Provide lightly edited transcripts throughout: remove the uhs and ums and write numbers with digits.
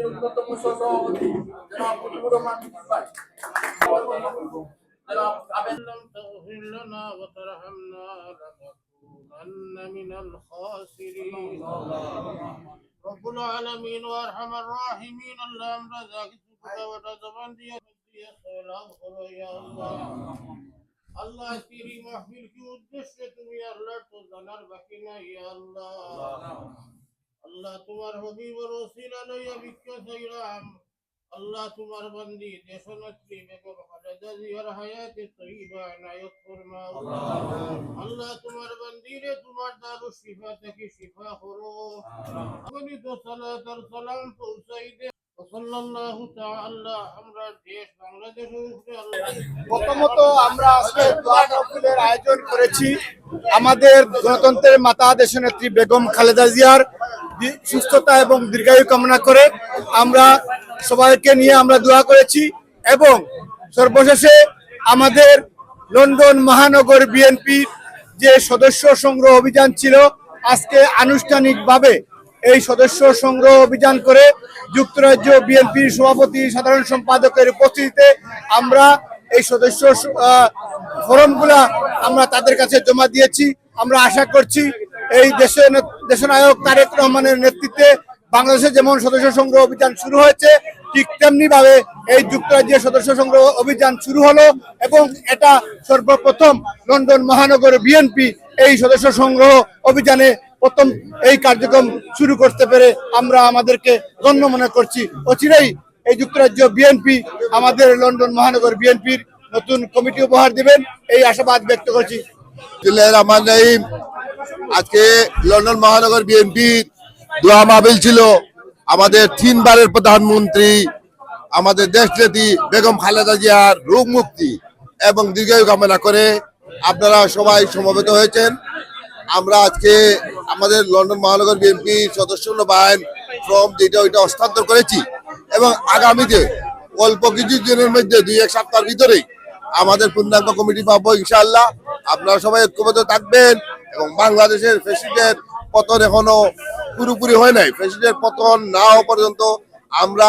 অন্যতম সভাপতি জনাব মুজিবুর রহমান ভাই। لم تغفر لنا وترحمنا لنكونن من الخاسرين رب العالمين وارحم الراحمين اللهم আমরা যাকে সুখে ওটা জবান দিয়ে সালাম করো ইয়া আল্লাহ আল্লাহ তেরি মাহফিল কি উদ্দেশ্যে তুমি আল্লাহর তো জানার বাকি নাই ইয়া আল্লাহ আল্লাহ তোমার হাবিব ওর ওসিলা লইয়া ভিক্ষা চাইলাম আল্লাহ তোমার বন্দি দেশনেত্রী বেগম খালেদা জিয়ার হায়াতে তয়্যিবা ইনায়াত ফরমাও আল্লাহ তোমার বন্দিরে তোমার দারুশ শিফা থেকে শিফা করো আপনি তো সালাত আর সালাম পৌঁছাই দে সাল্লাল্লাহু তাআলা আমরা দেশ বাংলাদেশের উপরে আল্লাহ প্রথমত আমরা আজকে দোয়া মাহফিলের আয়োজন করেছি আমাদের গণতন্ত্রের মাতা দেশনেত্রী বেগম খালেদা জিয়ার সুস্থতা এবং দীর্ঘায়ু কামনা করে আমরা সবাইকে নিয়ে আমরা দোয়া করেছি এবং সর্বশেষে আমাদের লন্ডন মহানগর বিএনপির যে সদস্য সংগ্রহ অভিযান ছিল আজকে আনুষ্ঠানিকভাবে এই সদস্য সংগ্রহ অভিযান করে যুক্তরাজ্য বিএনপির সভাপতি সাধারণ সম্পাদকের উপস্থিতিতে আমরা এই সদস্য ফরমগুলা আমরা তাদের কাছে জমা দিয়েছি। আমরা আশা করছি এই দেশনায়ক তারেক রহমানের নেতৃত্বে বাংলাদেশে যেমন সদস্য সংগ্রহ অভিযান শুরু হয়েছে ঠিক তেমনি ভাবে এই যুক্তরাজ্যের সদস্য সংগ্রহ অভিযান শুরু হলো এবং এটা সর্বপ্রথম লন্ডন মহানগর বিএনপি এই সদস্য সংগ্রহ অভিযানে প্রথম এই কার্যক্রম শুরু করতে পেরে আমরা আমাদেরকে ধন্য মনে করছি। অচিরেই এই যুক্তরাজ্য বিএনপি আমাদের লন্ডন মহানগর বিএনপির নতুন কমিটি উপহার দিবেন এই আশাবাদ ব্যক্ত করছি। আজকে লন্ডন মহানগর বিএনপির দোয়া মাহফিল ছিল আমাদের 3 বারের প্রধানমন্ত্রী আমাদের দেশনেত্রী বেগম খালেদা জিয়ার রোগ মুক্তি এবং দীর্ঘায়ু কামনা করে আপনারা সবাই সমবেত হয়েছেন। আমরা আজকে আমাদের লন্ডন মহানগর বিএনপি সদস্য নবায়ন ফর্ম যেটা ওইটা হস্তান্তর করেছি এবং আগামীতে অল্প কিছু দিনের মধ্যে 2-1 সপ্তাহের ভিতরেই আমাদের পূর্ণাঙ্গ কমিটি পাবো ইনশাআল্লাহ। আপনারা সবাই ঐক্যবদ্ধ থাকবেন এবং বাংলাদেশের প্রেসিডেন্ট পতন এখনো পুরোপুরি হয় নাই। প্রেসিডেন্ট পতন না হওয়া পর্যন্ত আমরা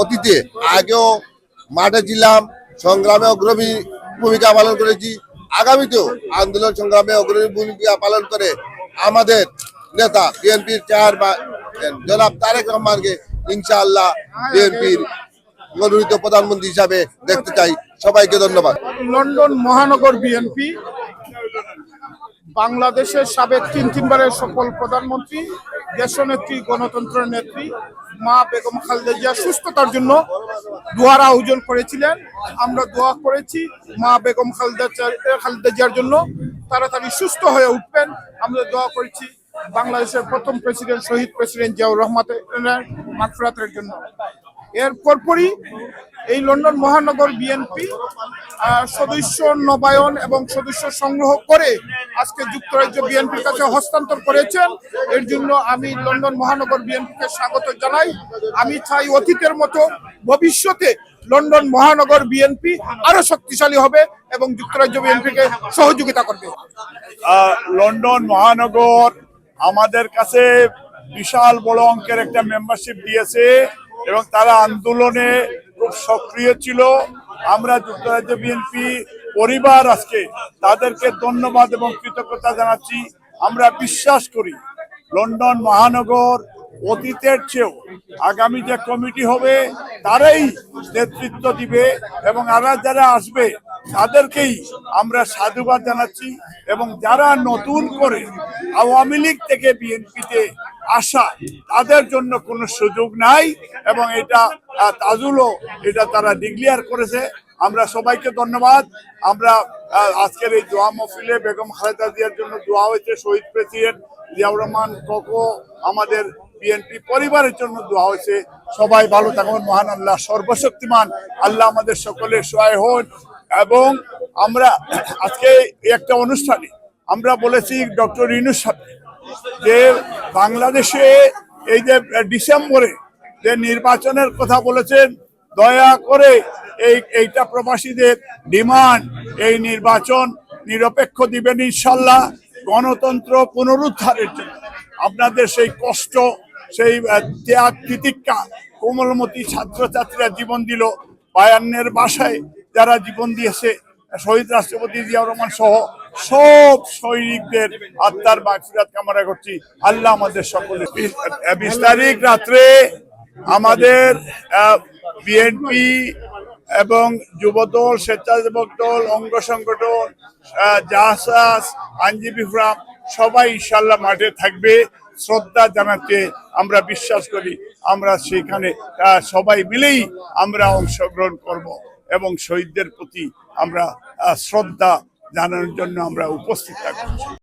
অতীতে আগেও মাঠে ছিলাম, সংগ্রামে অগ্রণী ভূমিকা পালন করেছি, আগামীতেও আন্দোলন সংগ্রামে অগ্রণী ভূমিকা পালন করে আমাদের নেতা বিএনপির জনাব তারেক রহমানকে ইনশাআল্লাহ বিএনপির মনোনীত প্রধানমন্ত্রী হিসাবে দেখতে চাই। সবাইকে ধন্যবাদ। লন্ডন মহানগর বিএনপি বাংলাদেশের সাবেক 3 বারের সফল প্রধানমন্ত্রী দেশনেত্রী গণতন্ত্রের নেত্রী মা বেগম খালেদা জিয়া সুস্থতার জন্য দোয়ার আয়োজন করেছিলেন। আমরা দোয়া করেছি মা বেগম খালেদা জিয়ার জন্য তাড়াতাড়ি সুস্থ হয়ে উঠবেন। আমরা দোয়া করেছি বাংলাদেশের প্রথম প্রেসিডেন্ট শহীদ প্রেসিডেন্ট জিয়াউর রহমানের মাগফিরাতের জন্য। এর পরপরই এই লন্ডন মহানগর বিএনপি সদস্য নবায়ন এবং সদস্য সংগ্রহ করে আজকে যুক্তরাজ্য বিএনপির কাছে হস্তান্তর করেছেন। এর জন্য আমি লন্ডন মহানগর বিএনপিকে স্বাগত জানাই। আমি চাই অতীতের মতো ভবিষ্যতে লন্ডন মহানগর বিএনপি আরো শক্তিশালী হবে এবং যুক্তরাজ্য বিএনপিকে সহযোগিতা করবে। লন্ডন মহানগর আমাদের কাছে বিশাল বড় অঙ্কের একটা মেম্বারশিপ দিয়েছে এবং তারা আন্দোলনে খুব সক্রিয় ছিল। আমরা যুক্তরাজ্য বিএনপি পরিবার আজকে তাদেরকে ধন্যবাদ এবং কৃতজ্ঞতা জানাচ্ছি। আমরা বিশ্বাস করি লন্ডন মহানগর অতীতের চেয়েও আগামী যে কমিটি হবে তারাই নেতৃত্ব দিবে এবং যারা আসবে তাদেরকেই আমরা সাধুবাদ জানাচ্ছি এবং যারা নতুন করে আওয়ামী লীগ থেকে বিএনপিতে আসা তাদের জন্য কোনো সুযোগ নাই এবং এটা তাজুলও এটা তারা ডিক্লেয়ার করেছে। আমরা সবাইকে ধন্যবাদ। আমরা আজকের এই দোয়া মাহফিলে বেগম খালেদা জিয়ার জন্য দোয়া হয়েছে, শহীদ প্রেসিডেন্ট জিয়াউর রহমান কোকো আমাদের বিএনপি পরিবারের জন্য দোয়া হয়েছে। সবাই ভালো থাকুন, মহান আল্লাহ সর্বশক্তিমান আল্লাহ আমাদের সকলের সহায় হন। এবং আমরা আজকে একটা অনুষ্ঠানে আমরা বলেছি ডক্টর ইউনূস সাহেব যে বাংলাদেশে এই যে ডিসেম্বরে যে নির্বাচনের কথা বলেছেন, দয়া করে এইটা প্রবাসীদের ডিমান্ড, এই নির্বাচন নিরপেক্ষ দিবেন ইনশাল্লাহ। গণতন্ত্র পুনরুদ্ধারের জন্য আপনাদের সেই কষ্ট সেই ত্যাগ তিতিক্ষা কোমলমতি ছাত্রছাত্রীরা জীবন দিল, বায়ান্নের বাসায় যারা জীবন দিয়েছে, শহীদ রাষ্ট্রপতি জিয়াউর রহমান সহ সব সৈনিকদের আত্মার মাগফিরাত কামনা করছি। আল্লাহ আমাদের সকলে 20 তারিখ রাত্রে আমাদের বিএনপি এবং যুবদল, স্বেচ্ছাসেবক দল, অঙ্গ সংগঠন, জাসাস, আইনজীবী ফোরাম সবাই ইনশাল্লাহ মাঠে থাকবে। শ্রদ্ধা জানাতে আমরা বিশ্বাস করি, আমরা সেখানে সবাই মিলেই আমরা অংশগ্রহণ করব এবং শহীদদের প্রতি আমরা শ্রদ্ধা জানানোর জন্য আমরা উপস্থিত থাকব।